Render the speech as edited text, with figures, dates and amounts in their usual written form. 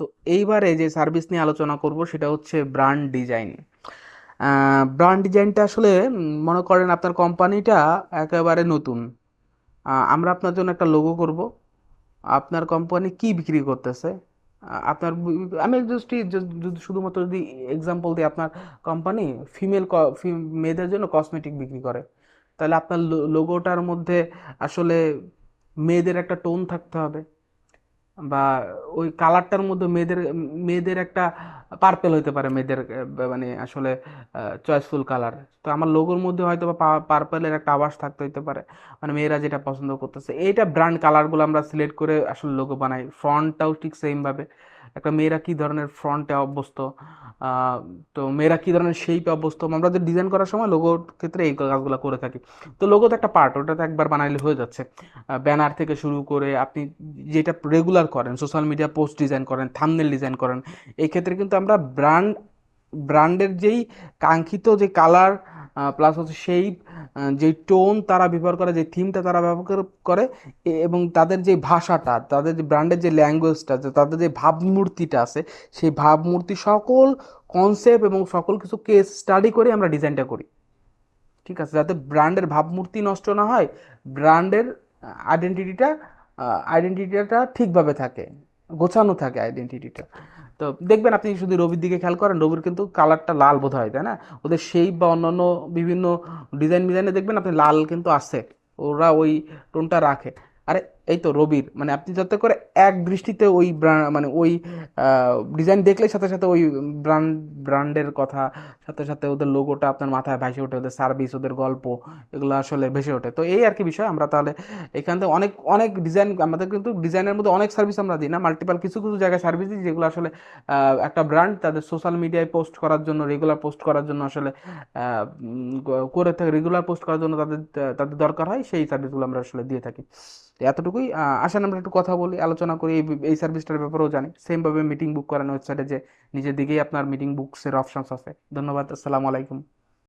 তো এইবারে যে সার্ভিস নিয়ে আলোচনা করব সেটা হচ্ছে ব্র্যান্ড ডিজাইন। ব্র্যান্ড ডিজাইনটা আসলে মনে করেন আপনার কোম্পানিটা একেবারে নতুন। আমরা আপনার জন্য একটা লোগো করব। আপনার কোম্পানি কি বিক্রি করতেছে, আপনার আমি জাস্ট যদি শুধুমাত্র যদি এক্সাম্পল দিই, আপনার কোম্পানি ফিমেল মেয়েদের জন্য কসমেটিক বিক্রি করে, তাহলে আপনার লোগোটার মধ্যে আসলে মেয়েদের একটা টোন থাকতে হবে, বা ওই কালারটার মধ্যে মেয়েদের মেয়েদের একটা পার্পেল হইতে পারে, মেয়েদের মানে আসলে চয়েসফুল কালার। তো আমার লোগোর মধ্যে হয়তো বা পার্পেলের একটা আভাস থাকতে হইতে পারে, মানে মেয়েরা যেটা পছন্দ করতেছে এইটা ব্র্যান্ড কালারগুলো আমরা সিলেক্ট করে আসলে লোগো বানাই। ফ্রন্টটাও ঠিক সেম ভাবে, একটা মেয়েরা কি ধরনের ফ্রন্টে অভ্যস্ত, আহ, তো মেয়েরা কি ধরনের শেপে অভ্যস্ত, আমরা যে ডিজাইন করার সময় লোগোর ক্ষেত্রে এই কাজগুলো করে থাকি। তো লোগো তো একটা পার্ট, ওটা তো একবার বানাইলে হয়ে যাচ্ছে। ব্যানার থেকে শুরু করে আপনি যেটা রেগুলার করেন, সোশ্যাল মিডিয়া পোস্ট ডিজাইন করেন, থাম্বনেল ডিজাইন করেন, এই ক্ষেত্রে কিন্তু আমরা ব্র্যান্ডের যেই কাঙ্ক্ষিত যে কালার প্লাস হচ্ছে সেই যেই টোন তারা ব্যবহার করে, যে থিমটা তারা ব্যবহার করে, এবং তাদের যে ভাষাটা, তাদের যে ব্র্যান্ডের যে ল্যাঙ্গুয়েজটা, তাদের যে ভাবমূর্তিটা আছে, সেই ভাবমূর্তি সকল কনসেপ্ট এবং সকল কিছু কেস স্টাডি করে আমরা ডিজাইনটা করি। ঠিক আছে, যাতে ব্র্যান্ডের ভাবমূর্তি নষ্ট না হয়, ব্র্যান্ডের আইডেন্টিটিটা আইডেন্টিটিটা ঠিকভাবে থাকে, গোছানো থাকে আইডেন্টিটিটা। তো দেখবেন আপনি যদি রবির দিকে খেয়াল করেন, রবির কিন্তু কালারটা লাল বোধ হয়, তাই না? ওদের শেপ বা অন্যান্য বিভিন্ন ডিজাইনে দেখবেন আপনি লাল কিন্তু আছে, ওরা ওই টোনটা রাখে। আরে এই তো রবির, মানে আপনি যাতে করে এক দৃষ্টিতে ওই মানে ওই ডিজাইন দেখলে সাথে সাথে ওই ব্র্যান্ডের কথা, সাথে সাথে ওদের লোগোটা আপনার মাথায় ভেসে ওঠে, ওদের সার্ভিস, ওদের গল্প, এগুলো আসলে ভেসে ওঠে। তো এই আর কি বিষয়। আমরা তাহলে এখান থেকে অনেক অনেক ডিজাইন, আমাদের কিন্তু ডিজাইনের মধ্যে অনেক সার্ভিস আমরা দিই না, মাল্টিপাল কিছু কিছু জায়গায় সার্ভিস দিই, যেগুলো আসলে একটা ব্র্যান্ড তাদের সোশ্যাল মিডিয়ায় পোস্ট করার জন্য, রেগুলার পোস্ট করার জন্য আসলে করে থাকে, রেগুলার পোস্ট করার জন্য তাদের তাদের দরকার হয়, সেই সার্ভিসগুলো আমরা আসলে দিয়ে থাকি। তো এতটুকুই। আসেন আমরা একটু কথা বলি, আলোচনা করি এই এই সার্ভিসটার ব্যাপারেও জানি। সেম ভাবে মিটিং বুক করানো ওয়েবসাইটে যে নিজের দিকেই আপনার মিটিং বুকসের অপশনস আছে। ধন্যবাদ, আসসালামু আলাইকুম।